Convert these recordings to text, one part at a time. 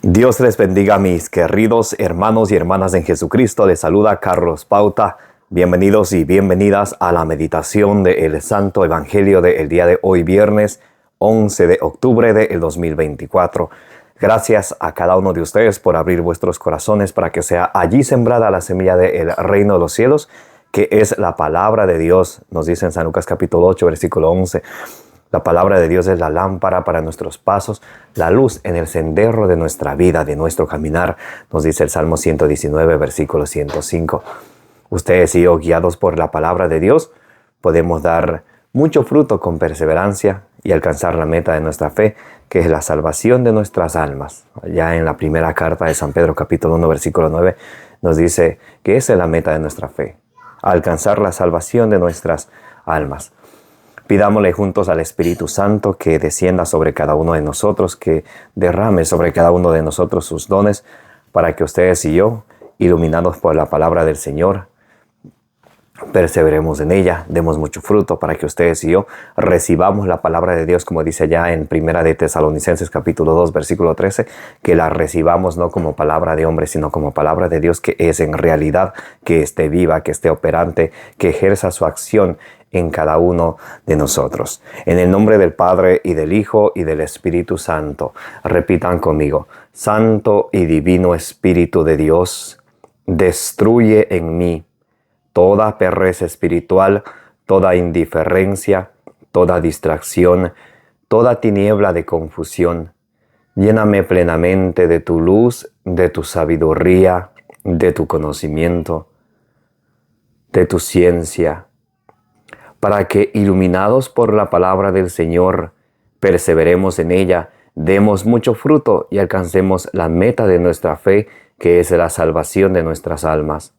Dios les bendiga, mis queridos hermanos y hermanas en Jesucristo. Les saluda Carlos Pauta. Bienvenidos y bienvenidas a la meditación del Santo Evangelio del día de hoy, viernes 11 de octubre del 2024. Gracias a cada uno de ustedes por abrir vuestros corazones para que sea allí sembrada la semilla del reino de los cielos, que es la palabra de Dios. Nos dice en San Lucas capítulo 8, versículo 11. La palabra de Dios es la lámpara para nuestros pasos, la luz en el sendero de nuestra vida, de nuestro caminar, nos dice el Salmo 119, versículo 105. Ustedes y yo, guiados por la palabra de Dios, podemos dar mucho fruto con perseverancia y alcanzar la meta de nuestra fe, que es la salvación de nuestras almas. Ya en la primera carta de San Pedro, capítulo 1, versículo 9, nos dice que esa es la meta de nuestra fe, alcanzar la salvación de nuestras almas. Pidámosle juntos al Espíritu Santo que descienda sobre cada uno de nosotros, que derrame sobre cada uno de nosotros sus dones, para que ustedes y yo, iluminados por la palabra del Señor, perseveremos en ella, demos mucho fruto, para que ustedes y yo recibamos la palabra de Dios, como dice ya en Primera de Tesalonicenses capítulo 2, versículo 13, que la recibamos no como palabra de hombre, sino como palabra de Dios, que es en realidad, que esté viva, que esté operante, que ejerza su acción en cada uno de nosotros. En el nombre del Padre, y del Hijo, y del Espíritu Santo. Repitan conmigo: Santo y Divino Espíritu de Dios, destruye en mí toda pereza espiritual, toda indiferencia, toda distracción, toda tiniebla de confusión. Lléname plenamente de tu luz, de tu sabiduría, de tu conocimiento, de tu ciencia, para que, iluminados por la palabra del Señor, perseveremos en ella, demos mucho fruto y alcancemos la meta de nuestra fe, que es la salvación de nuestras almas.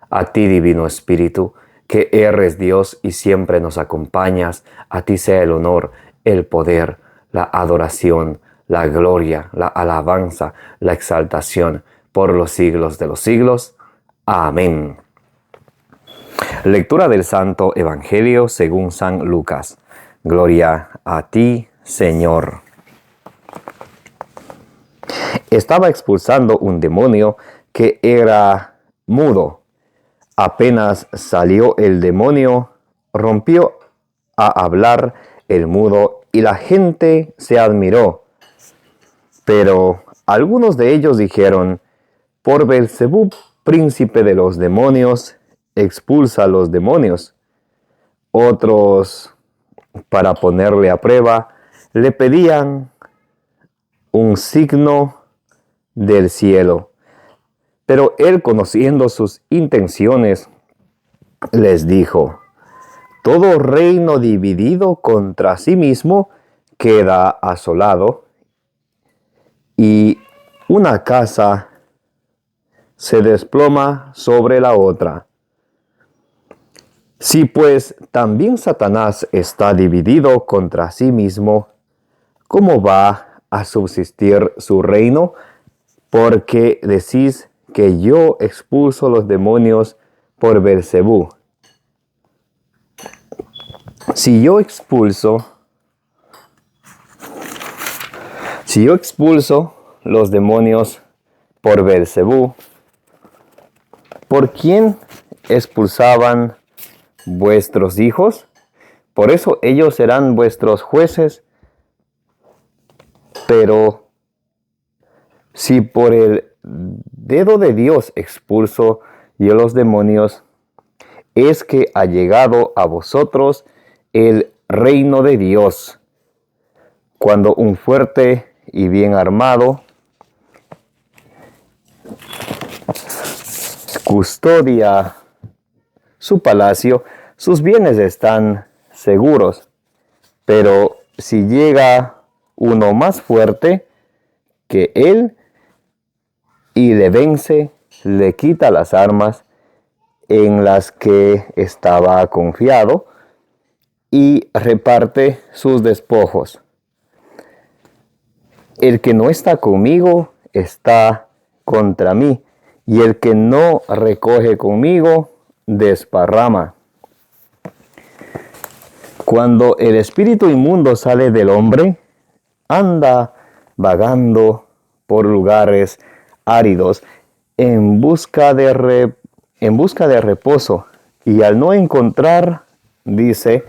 A ti, Divino Espíritu, que eres Dios y siempre nos acompañas, a ti sea el honor, el poder, la adoración, la gloria, la alabanza, la exaltación, por los siglos de los siglos. Amén. Lectura del Santo Evangelio según San Lucas. Gloria a ti, Señor. Estaba expulsando un demonio que era mudo. Apenas salió el demonio, rompió a hablar el mudo y la gente se admiró. Pero algunos de ellos dijeron: por Beelzebú, príncipe de los demonios, expulsa a los demonios. Otros, para ponerle a prueba, le pedían un signo del cielo. Pero él, conociendo sus intenciones, les dijo: todo reino dividido contra sí mismo queda asolado, y una casa se desploma sobre la otra. Si pues también Satanás está dividido contra sí mismo, ¿cómo va a subsistir su reino? Porque decís que yo expulso los demonios por Beelzebú. Si yo expulso los demonios por Beelzebú, ¿por quién expulsaban vuestros hijos? Por eso ellos serán vuestros jueces. Pero si por el dedo de Dios expulso yo los demonios, es que ha llegado a vosotros el reino de Dios. Cuando un fuerte y bien armado custodia su palacio, sus bienes están seguros. Pero si llega uno más fuerte que él y le vence, le quita las armas en las que estaba confiado y reparte sus despojos. El que no está conmigo está contra mí, y el que no recoge conmigo desparrama. Cuando el espíritu inmundo sale del hombre, anda vagando por lugares áridos en busca de reposo, y al no encontrar, dice,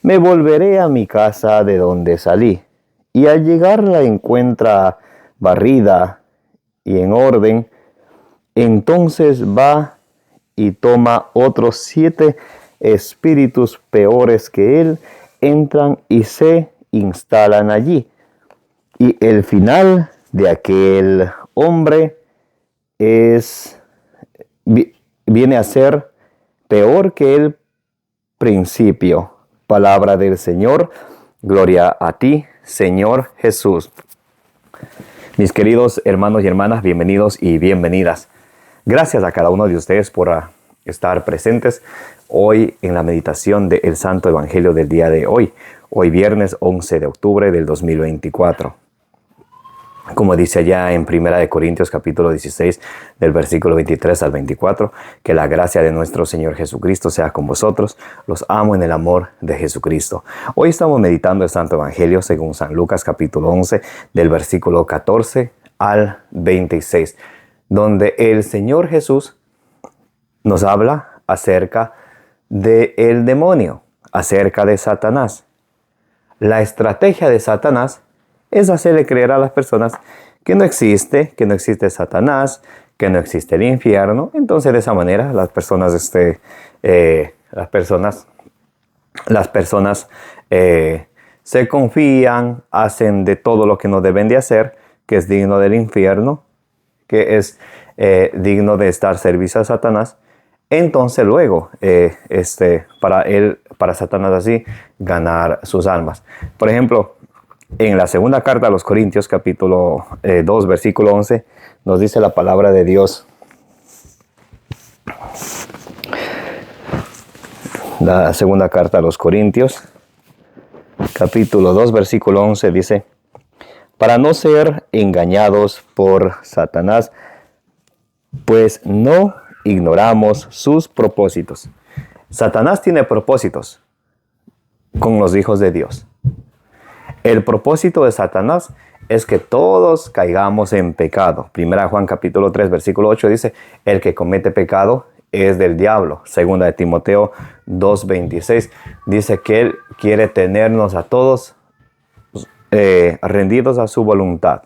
me volveré a mi casa de donde salí. Y al llegar la encuentra barrida y en orden. Entonces va y toma otros 7 espíritus peores que él, entran y se instalan allí. Y el final de aquel hombre viene a ser peor que el principio. Palabra del Señor. Gloria a ti, Señor Jesús. Mis queridos hermanos y hermanas, bienvenidos y bienvenidas. Gracias a cada uno de ustedes por estar presentes hoy en la meditación del Santo Evangelio del día de hoy. Hoy viernes 11 de octubre del 2024. Como dice allá en 1 Corintios capítulo 16 del versículo 23 al 24, que la gracia de nuestro Señor Jesucristo sea con vosotros. Los amo en el amor de Jesucristo. Hoy estamos meditando el Santo Evangelio según San Lucas capítulo 11 del versículo 14 al 26, donde el Señor Jesús nos habla acerca del demonio, acerca de Satanás. La estrategia de Satanás es hacerle creer a las personas que no existe Satanás, que no existe el infierno. Entonces de esa manera las personas se confían, hacen de todo lo que no deben de hacer, que es digno del infierno, que es digno de estar servicio a Satanás. Entonces luego, para Satanás así, ganar sus almas. Por ejemplo, en la segunda carta a los Corintios, capítulo 2, versículo 11, nos dice la palabra de Dios. La segunda carta a los Corintios, capítulo 2, versículo 11, dice, para no ser engañados por Satanás, pues no ignoramos sus propósitos. Satanás tiene propósitos con los hijos de Dios. El propósito de Satanás es que todos caigamos en pecado. 1 Juan capítulo 3, versículo 8 dice, el que comete pecado es del diablo. 2 Timoteo 2, 26 dice que él quiere tenernos a todos rendidos a su voluntad.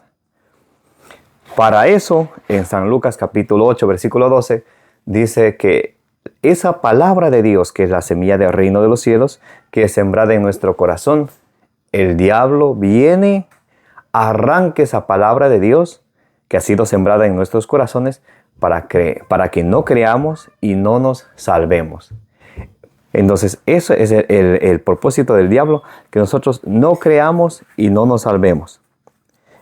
Para eso, en San Lucas capítulo 8, versículo 12, dice que esa palabra de Dios, que es la semilla del reino de los cielos, que es sembrada en nuestro corazón, el diablo viene, arranca esa palabra de Dios que ha sido sembrada en nuestros corazones para que no creamos y no nos salvemos. Entonces, eso es el propósito del diablo, que nosotros no creamos y no nos salvemos.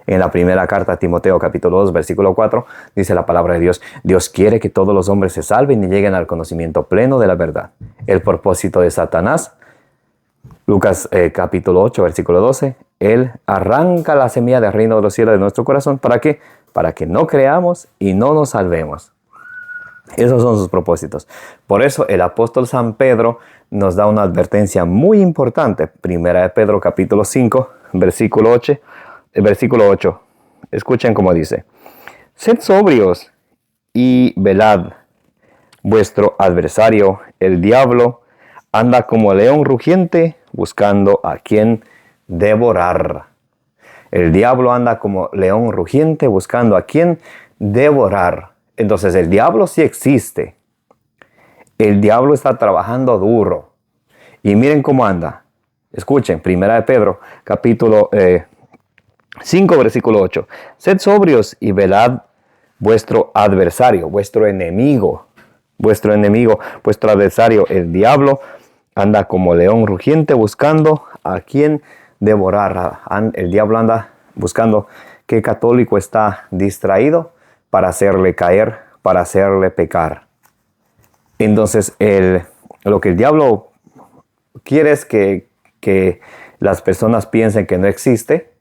En la primera carta a Timoteo, capítulo 2, versículo 4, dice la palabra de Dios, Dios quiere que todos los hombres se salven y lleguen al conocimiento pleno de la verdad. El propósito de Satanás, Lucas capítulo 8, versículo 12, él arranca la semilla del reino de los cielos de nuestro corazón. ¿Para qué? Para que no creamos y no nos salvemos. Esos son sus propósitos. Por eso el apóstol San Pedro nos da una advertencia muy importante. Primera de Pedro capítulo 5, versículo 8. Escuchen cómo dice. Sed sobrios y velad. Vuestro adversario, el diablo, anda como león rugiente buscando a quien devorar. El diablo anda como león rugiente buscando a quien devorar. Entonces el diablo sí existe. El diablo está trabajando duro. Y miren cómo anda. Escuchen, 1 Pedro, capítulo 5, versículo 8. Sed sobrios y velad. Vuestro adversario, vuestro enemigo, vuestro adversario, el diablo, anda como león rugiente buscando a quien devorar. El diablo anda buscando qué católico está distraído para hacerle caer, para hacerle pecar. Entonces, lo que el diablo quiere es que las personas piensen que no existe,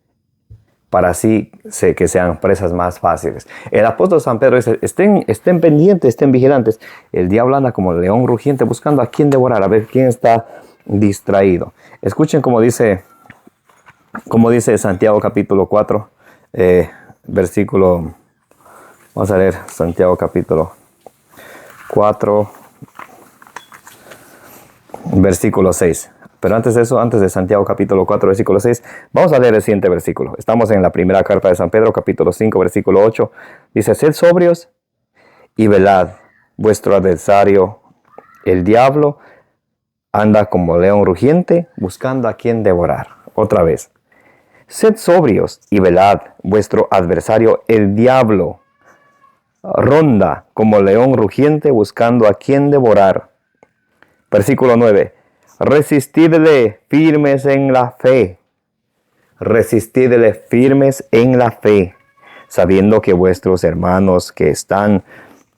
para así que sean presas más fáciles. El apóstol San Pedro dice, estén pendientes, estén vigilantes. El diablo anda como león rugiente buscando a quién devorar, a ver quién está distraído. Escuchen como dice Santiago capítulo 4, versículo, vamos a leer Santiago capítulo 4, versículo 6. Pero antes de eso, antes de Santiago capítulo 4, versículo 6, vamos a leer el siguiente versículo. Estamos en la primera carta de San Pedro, capítulo 5, versículo 8. Dice, sed sobrios y velad. Vuestro adversario, el diablo, anda como león rugiente, buscando a quien devorar. Otra vez. Sed sobrios y velad. Vuestro adversario, el diablo, ronda como león rugiente, buscando a quien devorar. Versículo 9. Resistidle firmes en la fe. Resistidle firmes en la fe, sabiendo que vuestros hermanos que están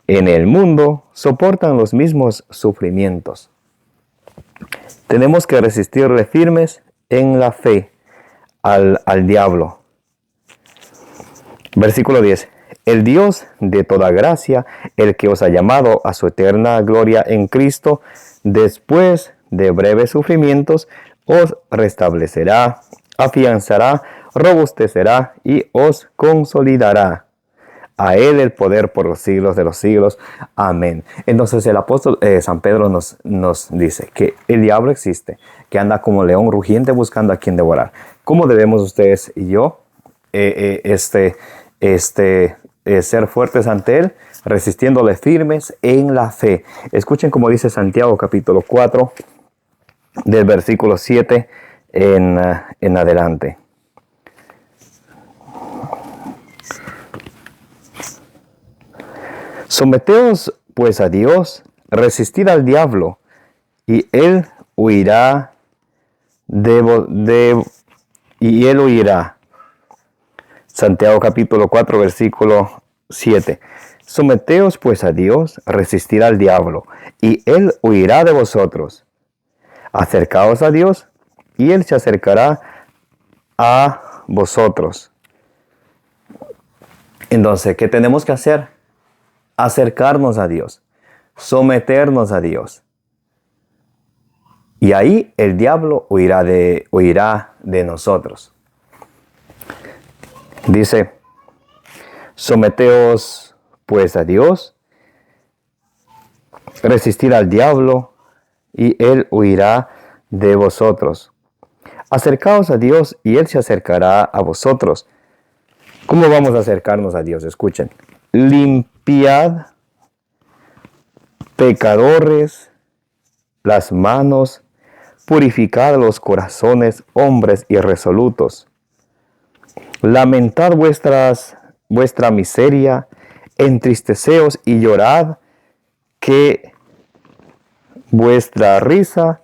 en el mundo soportan los mismos sufrimientos. Tenemos que resistirle firmes en la fe al diablo. Versículo 10. El Dios de toda gracia, el que os ha llamado a su eterna gloria en Cristo, después de breves sufrimientos, os restablecerá, afianzará, robustecerá y os consolidará. A Él el poder por los siglos de los siglos. Amén. Entonces el apóstol San Pedro nos dice que el diablo existe, que anda como león rugiente buscando a quien devorar. ¿Cómo debemos ustedes y yo ser fuertes ante Él? Resistiéndole firmes en la fe. Escuchen como dice Santiago capítulo 4, del versículo 7 en adelante. Someteos pues a Dios, resistid al diablo, y él huirá y él huirá. Santiago capítulo 4, versículo 7. Someteos pues a Dios, resistid al diablo, y él huirá de vosotros. Acercaos a Dios, y él se acercará a vosotros. Entonces, ¿qué tenemos que hacer? Acercarnos a Dios, someternos a Dios. Y ahí el diablo huirá de nosotros. Dice, someteos pues a Dios, resistid al diablo, y él huirá de vosotros. Acercaos a Dios, y él se acercará a vosotros. ¿Cómo vamos a acercarnos a Dios? Escuchen. Limpiad, pecadores, las manos, purificad los corazones, hombres irresolutos. Lamentad vuestra miseria, entristeceos y llorad, que vuestra risa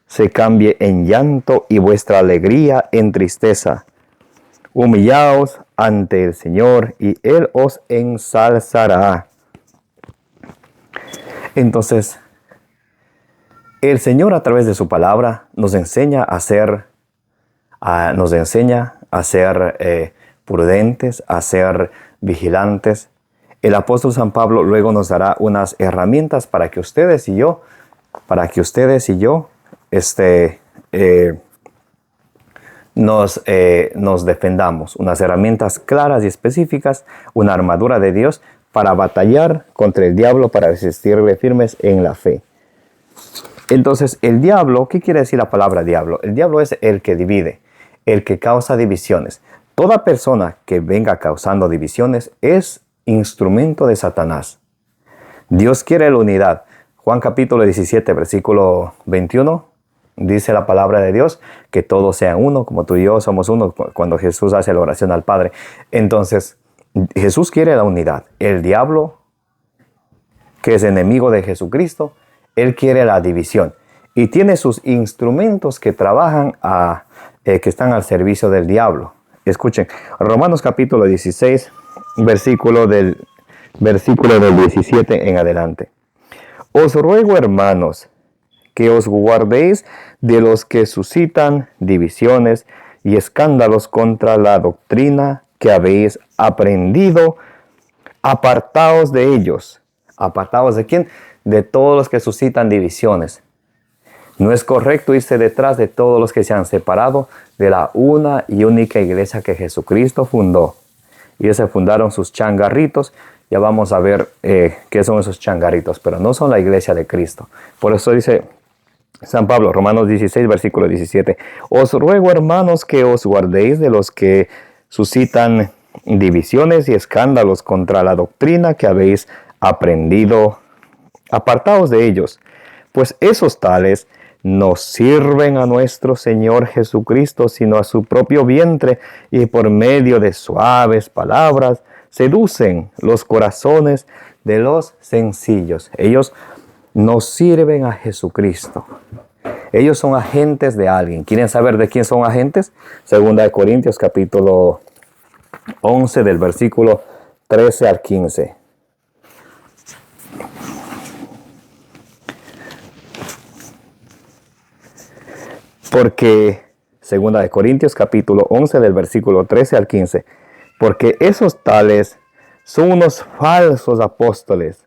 se cambie en llanto y vuestra alegría en tristeza. Humillaos ante el Señor y Él os ensalzará. Entonces, el Señor a través de su palabra nos enseña a ser prudentes, a ser vigilantes. El apóstol San Pablo luego nos dará unas herramientas para que ustedes y yo nos defendamos, unas herramientas claras y específicas, una armadura de Dios para batallar contra el diablo, para resistirle firmes en la fe. Entonces, el diablo, ¿qué quiere decir la palabra diablo? El diablo es el que divide, el que causa divisiones. Toda persona que venga causando divisiones es instrumento de Satanás. Dios quiere la unidad. Juan capítulo 17, versículo 21, dice la palabra de Dios que todos sean uno, como tú y yo somos uno, cuando Jesús hace la oración al Padre. Entonces, Jesús quiere la unidad. El diablo, que es enemigo de Jesucristo, él quiere la división. Y tiene sus instrumentos que trabajan, que están al servicio del diablo. Escuchen, Romanos capítulo 16, versículo del 17 en adelante. Os ruego, hermanos, que os guardéis de los que suscitan divisiones y escándalos contra la doctrina que habéis aprendido. Apartaos de ellos. ¿Apartaos de quién? De todos los que suscitan divisiones. No es correcto irse detrás de todos los que se han separado de la una y única iglesia que Jesucristo fundó. y se fundaron sus changarritos. Ya vamos a ver qué son esos changarritos, pero no son la iglesia de Cristo. Por eso dice San Pablo, Romanos 16, versículo 17. Os ruego, hermanos, que os guardéis de los que suscitan divisiones y escándalos contra la doctrina que habéis aprendido. Apartaos de ellos, pues esos tales no sirven a nuestro Señor Jesucristo, sino a su propio vientre, y por medio de suaves palabras seducen los corazones de los sencillos. Ellos no sirven a Jesucristo. Ellos son agentes de alguien. ¿Quieren saber de quién son agentes? Segunda de Corintios capítulo 11 del versículo 13 al 15. Porque, segunda de Corintios capítulo 11 del versículo 13 al 15, porque esos tales son unos falsos apóstoles,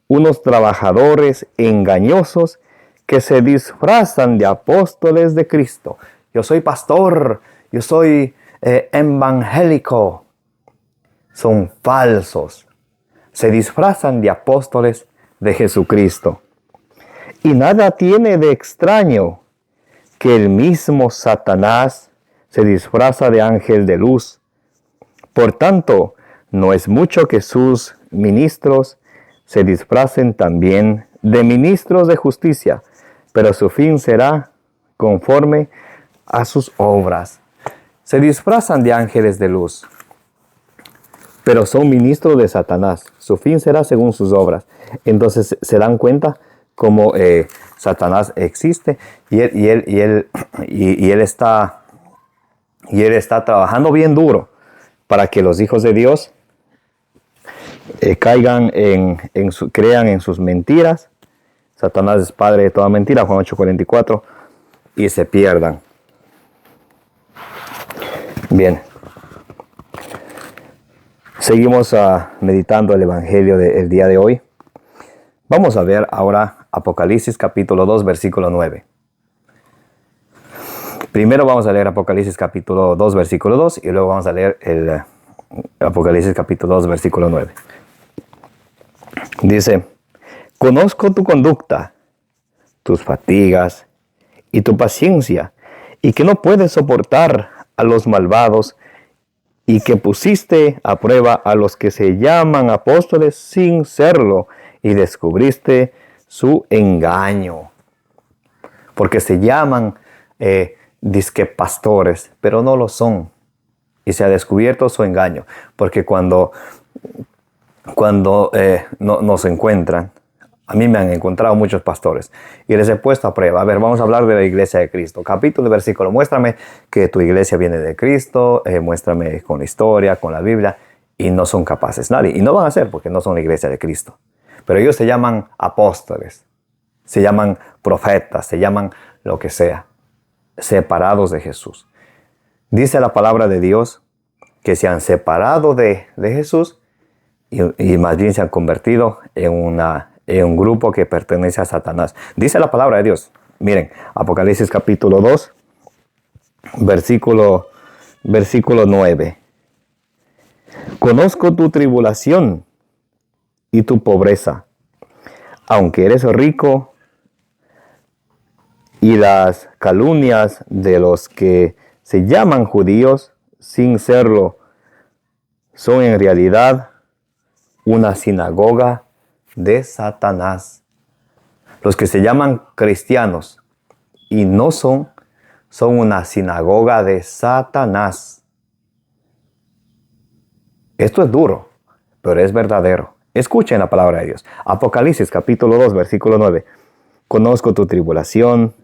unos trabajadores engañosos que se disfrazan de apóstoles de Cristo. Yo soy pastor, yo soy evangélico. Son falsos. Se disfrazan de apóstoles de Jesucristo. Y nada tiene de extraño que el mismo Satanás se disfraza de ángel de luz. Por tanto, no es mucho que sus ministros se disfracen también de ministros de justicia, pero su fin será conforme a sus obras. Se disfrazan de ángeles de luz, pero son ministros de Satanás. Su fin será según sus obras. Entonces se dan cuenta cómo Satanás existe y él está trabajando bien duro para que los hijos de Dios caigan crean en sus mentiras. Satanás es padre de toda mentira, Juan 8:44, y se pierdan. Bien. Seguimos meditando el Evangelio del día de hoy. Vamos a ver ahora Apocalipsis capítulo 2, versículo 9. Primero vamos a leer Apocalipsis capítulo 2, versículo 2, y luego vamos a leer el Apocalipsis capítulo 2, versículo 9. Dice: conozco tu conducta, tus fatigas y tu paciencia, y que no puedes soportar a los malvados, y que pusiste a prueba a los que se llaman apóstoles sin serlo, y descubriste su engaño. Porque se llaman disque pastores, pero no lo son. Y se ha descubierto su engaño. Porque cuando nos encuentran, a mí me han encontrado muchos pastores y les he puesto a prueba. A ver, vamos a hablar de la iglesia de Cristo. Capítulo y versículo. Muéstrame que tu iglesia viene de Cristo. Muéstrame con la historia, con la Biblia. Y no son capaces nadie. Y no van a ser porque no son la iglesia de Cristo. Pero ellos se llaman apóstoles. Se llaman profetas. Se llaman lo que sea. Separados de Jesús. Dice la palabra de Dios que se han separado de Jesús y más bien se han convertido en un grupo que pertenece a Satanás. Dice la palabra de Dios. Miren, Apocalipsis capítulo 2, versículo 9. Conozco tu tribulación y tu pobreza, aunque eres rico, y las calumnias de los que se llaman judíos sin serlo son en realidad una sinagoga de Satanás. Los que se llaman cristianos y no son una sinagoga de Satanás. Esto es duro, pero es verdadero. Escuchen la palabra de Dios. Apocalipsis capítulo 2, versículo 9. Conozco tu tribulación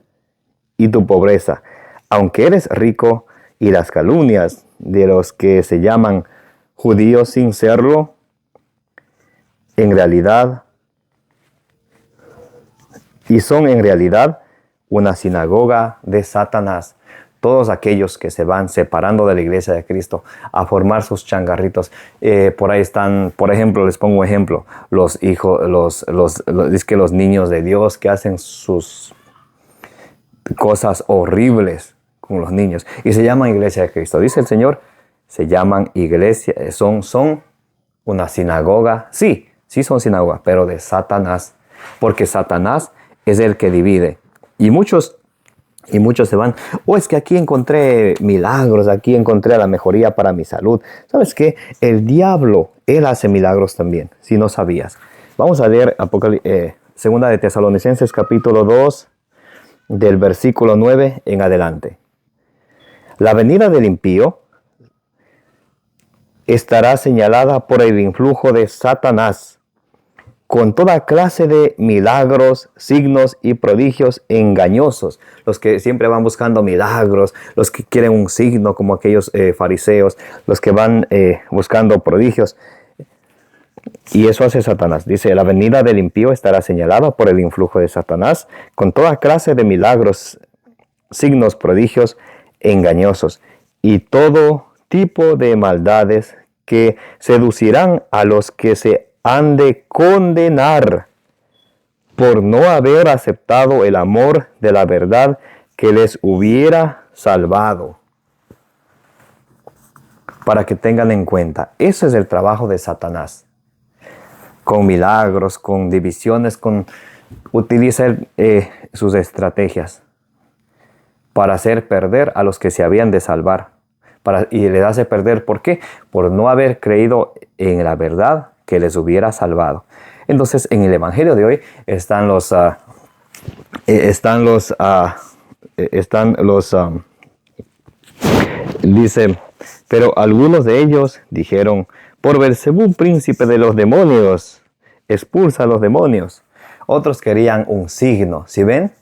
y tu pobreza, aunque eres rico, y las calumnias de los que se llaman judíos sin serlo, en realidad, y son en realidad una sinagoga de Satanás. Todos aquellos que se van separando de la iglesia de Cristo a formar sus changarritos. Por ahí están, por ejemplo, les pongo un ejemplo, los niños de Dios que hacen sus cosas horribles con los niños y se llaman iglesia de Cristo. Dice el Señor se llaman iglesia, son una sinagoga. Sí son sinagogas, pero de Satanás. Porque Satanás es el que divide. Y muchos se van, es que aquí encontré milagros, aquí encontré la mejoría para mi salud. ¿Sabes qué? El diablo, él hace milagros también, si no sabías. Vamos a leer Segunda de Tesalonicenses capítulo 2, del versículo 9 en adelante. La venida del impío estará señalada por el influjo de Satanás, con toda clase de milagros, signos y prodigios engañosos. Los que siempre van buscando milagros, los que quieren un signo como aquellos fariseos, los que van buscando prodigios. Y eso hace Satanás. Dice, la venida del impío estará señalada por el influjo de Satanás, con toda clase de milagros, signos, prodigios engañosos y todo tipo de maldades que seducirán a los que se han de condenar por no haber aceptado el amor de la verdad que les hubiera salvado. Para que tengan en cuenta, ese es el trabajo de Satanás. Con milagros, con divisiones, utiliza sus estrategias para hacer perder a los que se habían de salvar. Y les hace perder, ¿por qué? Por no haber creído en la verdad que les hubiera salvado. Entonces, en el evangelio de hoy dice, pero algunos de ellos dijeron, por Beelzebú, príncipe de los demonios, expulsa a los demonios. Otros querían un signo, ¿sí ven?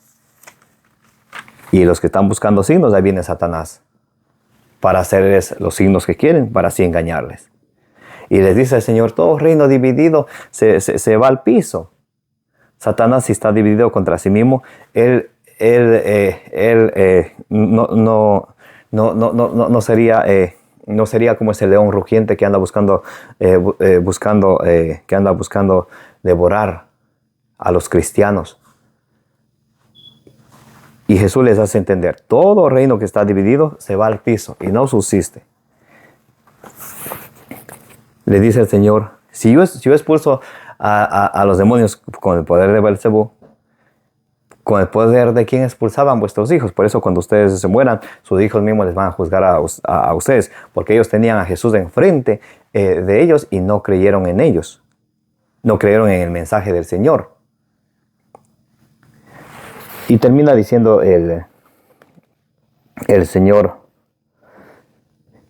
Y los que están buscando signos, ahí viene Satanás, para hacerles los signos que quieren, para así engañarles. Y les dice el Señor, todo reino dividido se va al piso. Satanás, si está dividido contra sí mismo, él no sería como ese león rugiente que anda buscando devorar a los cristianos. Y Jesús les hace entender, todo reino que está dividido se va al piso y no subsiste. Le dice el Señor, si yo expulso a los demonios con el poder de Beelzebú, con el poder de quien expulsaban vuestros hijos. Por eso cuando ustedes se mueran, sus hijos mismos les van a juzgar a ustedes, porque ellos tenían a Jesús enfrente de ellos y no creyeron en ellos. No creyeron en el mensaje del Señor. Y termina diciendo el Señor,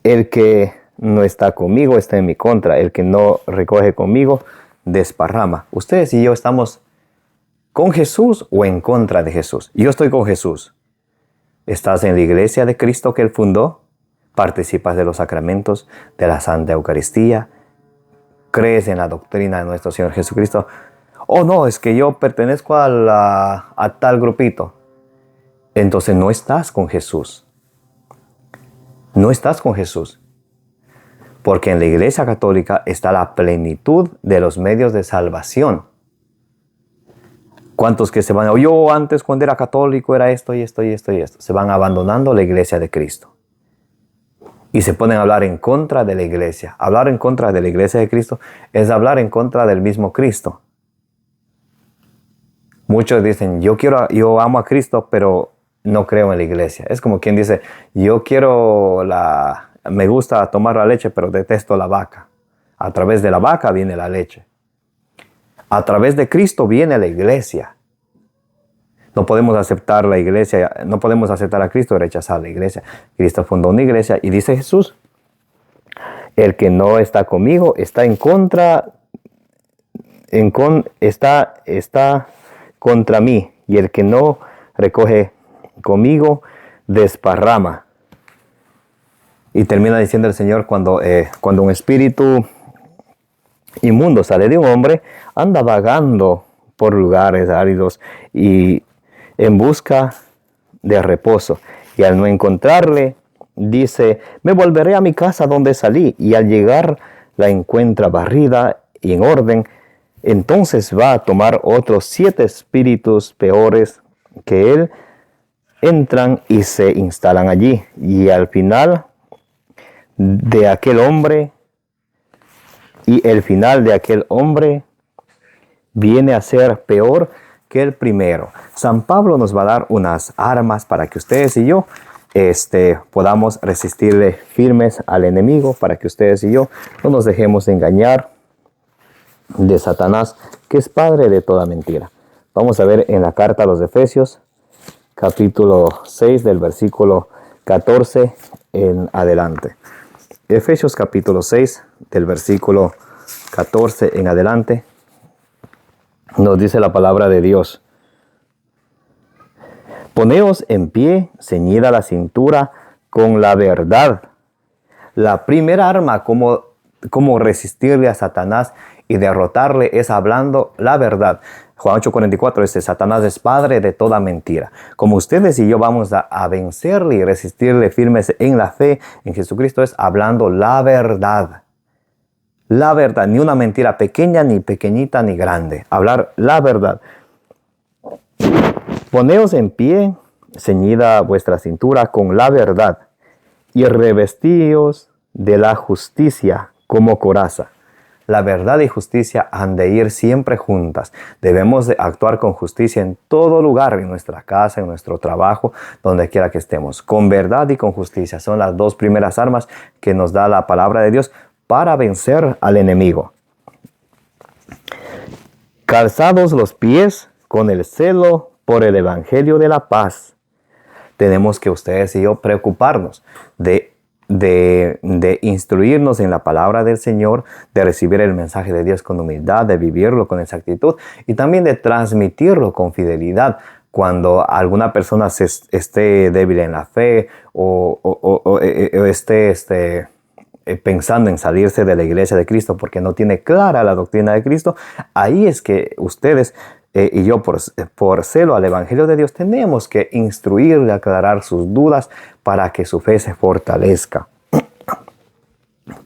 el que no está conmigo está en mi contra, el que no recoge conmigo desparrama. Ustedes y yo estamos con Jesús o en contra de Jesús. Yo estoy con Jesús. ¿Estás en la iglesia de Cristo que Él fundó? ¿Participas de los sacramentos de la Santa Eucaristía? ¿Crees en la doctrina de nuestro Señor Jesucristo? Oh, no, es que yo pertenezco a tal grupito. Entonces no estás con Jesús. No estás con Jesús. Porque en la Iglesia Católica está la plenitud de los medios de salvación. ¿Cuántos que se van? Yo antes cuando era católico era esto y esto y esto y esto. Se van abandonando la Iglesia de Cristo. Y se ponen a hablar en contra de la Iglesia. Hablar en contra de la Iglesia de Cristo es hablar en contra del mismo Cristo. Muchos dicen, yo amo a Cristo, pero no creo en la iglesia. Es como quien dice, me gusta tomar la leche, pero detesto la vaca. A través de la vaca viene la leche. A través de Cristo viene la iglesia. No podemos aceptar la iglesia, no podemos aceptar a Cristo y rechazar la iglesia. Cristo fundó una iglesia y dice Jesús, el que no está conmigo está en contra, está contra mí, y el que no recoge conmigo desparrama. Y termina diciendo el Señor, cuando un espíritu inmundo sale de un hombre, anda vagando por lugares áridos y en busca de reposo. Y al no encontrarle, dice, me volveré a mi casa donde salí. Y al llegar la encuentra barrida y en orden. Entonces va a tomar otros 7 espíritus peores que él, entran y se instalan allí. Y al final de aquel hombre y el final de aquel hombre viene a ser peor que el primero. San Pablo nos va a dar unas armas para que ustedes y yo podamos resistirle firmes al enemigo, para que ustedes y yo no nos dejemos engañar de Satanás, que es padre de toda mentira. Vamos a ver en la carta a los Efesios, capítulo 6, del versículo 14 en adelante. Efesios capítulo 6, del versículo 14 en adelante, nos dice la palabra de Dios: Poneos en pie, ceñida la cintura con la verdad. La primera arma como resistirle a Satanás y derrotarle es hablando la verdad. Juan 8:44 dice: Satanás es padre de toda mentira. Como ustedes y yo vamos a vencerle y resistirle firmes en la fe en Jesucristo, es hablando la verdad. La verdad, ni una mentira pequeña, ni pequeñita, ni grande. Hablar la verdad. Poneos en pie, ceñida vuestra cintura con la verdad, y revestíos de la justicia como coraza. La verdad y justicia han de ir siempre juntas. Debemos de actuar con justicia en todo lugar, en nuestra casa, en nuestro trabajo, donde quiera que estemos. Con verdad y con justicia son las dos primeras armas que nos da la palabra de Dios para vencer al enemigo. Calzados los pies con el celo por el evangelio de la paz. Tenemos que ustedes y yo preocuparnos de instruirnos en la palabra del Señor, de recibir el mensaje de Dios con humildad, de vivirlo con exactitud y también de transmitirlo con fidelidad. Cuando alguna persona esté débil en la fe o esté pensando en salirse de la iglesia de Cristo porque no tiene clara la doctrina de Cristo, ahí es que ustedes y yo por celo al evangelio de Dios tenemos que instruirle, aclarar sus dudas para que su fe se fortalezca.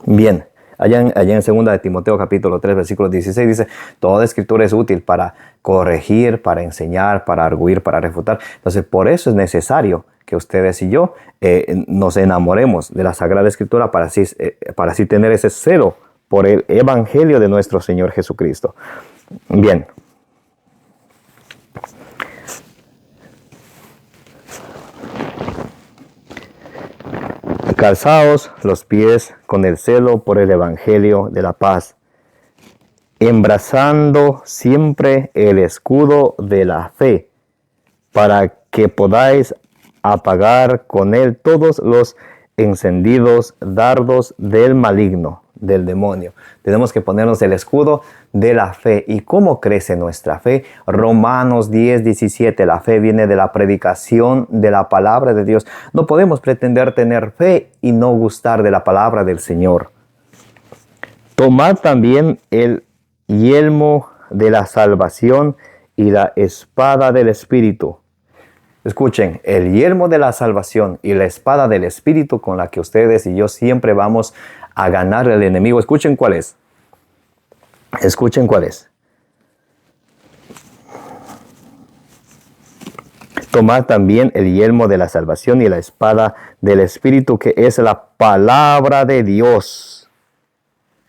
Bien, allá en 2 de Timoteo capítulo 3 versículo 16 dice: toda escritura es útil para corregir, para enseñar, para arguir, para refutar. Entonces por eso es necesario que ustedes y yo nos enamoremos de la Sagrada Escritura para así tener ese celo por el evangelio de nuestro Señor Jesucristo. Bien. Calzaos los pies con el celo por el evangelio de la paz, embrazando siempre el escudo de la fe, para que podáis apagar con él todos los encendidos dardos del maligno, del demonio. Tenemos que ponernos el escudo de la fe. ¿Y cómo crece nuestra fe? Romanos 10:17. La fe viene de la predicación de la palabra de Dios. No podemos pretender tener fe y no gustar de la palabra del Señor. Tomad también el yelmo de la salvación y la espada del Espíritu. Escuchen, el yelmo de la salvación y la espada del Espíritu con la que ustedes y yo siempre vamos a ganar al enemigo. Escuchen cuál es. Escuchen cuál es. Tomad también el yelmo de la salvación y la espada del Espíritu, que es la palabra de Dios.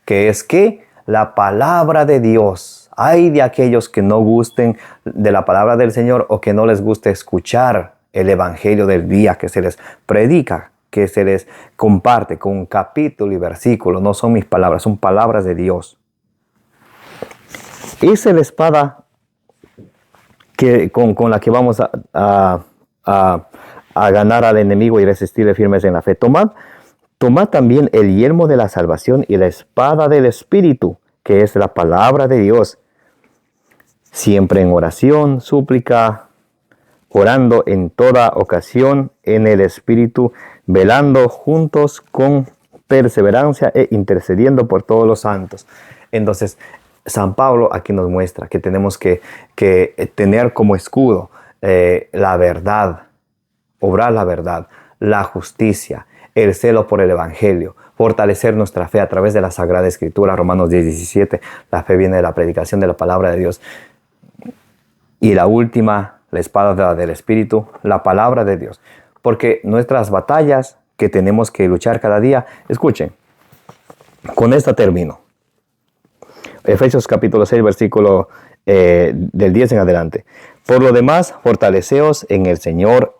¿Qué es qué? La palabra de Dios. Hay de aquellos que no gusten de la palabra del Señor o que no les guste escuchar el evangelio del día que se les predica, que se les comparte con capítulo y versículo. No son mis palabras, son palabras de Dios. Esa es la espada con la que vamos a ganar al enemigo y resistirle firmes en la fe. Tomad también el yelmo de la salvación y la espada del Espíritu, que es la palabra de Dios. Siempre en oración, súplica, orando en toda ocasión en el Espíritu, velando juntos con perseverancia e intercediendo por todos los santos. Entonces, San Pablo aquí nos muestra que tenemos que tener como escudo la verdad, obrar la verdad, la justicia, el celo por el evangelio, fortalecer nuestra fe a través de la Sagrada Escritura. Romanos 10:17, la fe viene de la predicación de la palabra de Dios. Y la última, la espada del Espíritu, la palabra de Dios. Porque nuestras batallas que tenemos que luchar cada día. Escuchen, con esta termino. Efesios capítulo 6, versículo del 10 en adelante. Por lo demás, fortaleceos en el Señor,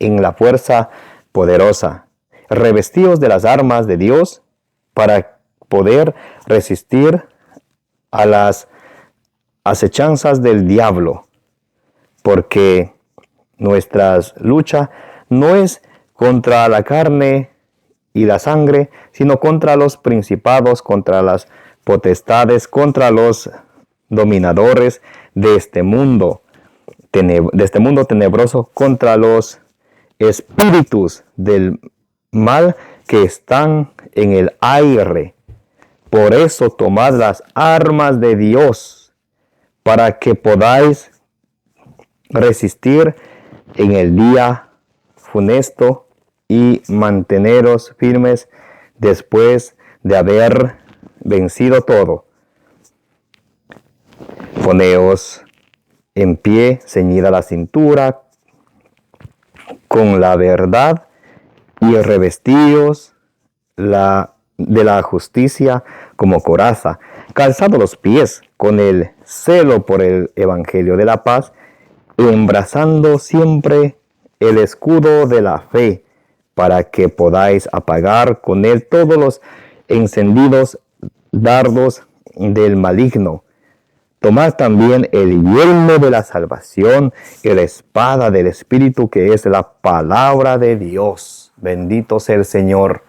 en la fuerza poderosa. Revestíos de las armas de Dios para poder resistir a las acechanzas del diablo. Porque nuestra lucha no es contra la carne y la sangre, sino contra los principados, contra las potestades, contra los dominadores de este mundo tenebroso, contra los espíritus del mal que están en el aire. Por eso tomad las armas de Dios, para que podáis resistir en el día funesto y manteneros firmes después de haber vencido todo. Poneos en pie, ceñida la cintura con la verdad y revestíos de la justicia como coraza, calzados los pies con el celo por el evangelio de la paz, embrazando siempre el escudo de la fe, para que podáis apagar con él todos los encendidos dardos del maligno. Tomad también el yelmo de la salvación y la espada del Espíritu, que es la palabra de Dios. Bendito sea el Señor.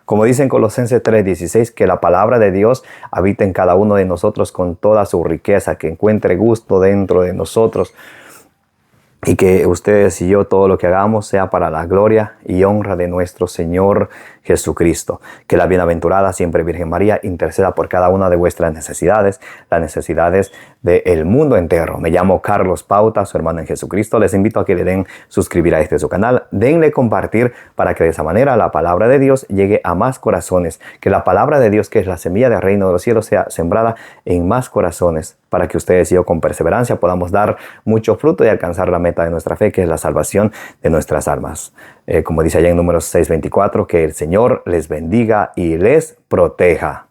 Como dice en Colosenses 3:16, que la palabra de Dios habita en cada uno de nosotros con toda su riqueza, que encuentre gusto dentro de nosotros. Y que ustedes y yo, todo lo que hagamos sea para la gloria y honra de nuestro Señor Jesucristo. Que la bienaventurada siempre Virgen María interceda por cada una de vuestras necesidades, las necesidades del mundo entero. Me llamo Carlos Pauta, su hermano en Jesucristo. Les invito a que le den suscribir a su canal, denle compartir, para que de esa manera la palabra de Dios llegue a más corazones. Que la palabra de Dios, que es la semilla del reino de los cielos, sea sembrada en más corazones, para que ustedes y yo con perseverancia podamos dar mucho fruto y alcanzar la meta de nuestra fe, que es la salvación de nuestras almas. Como dice allá en Números 6:24, que el Señor les bendiga y les proteja.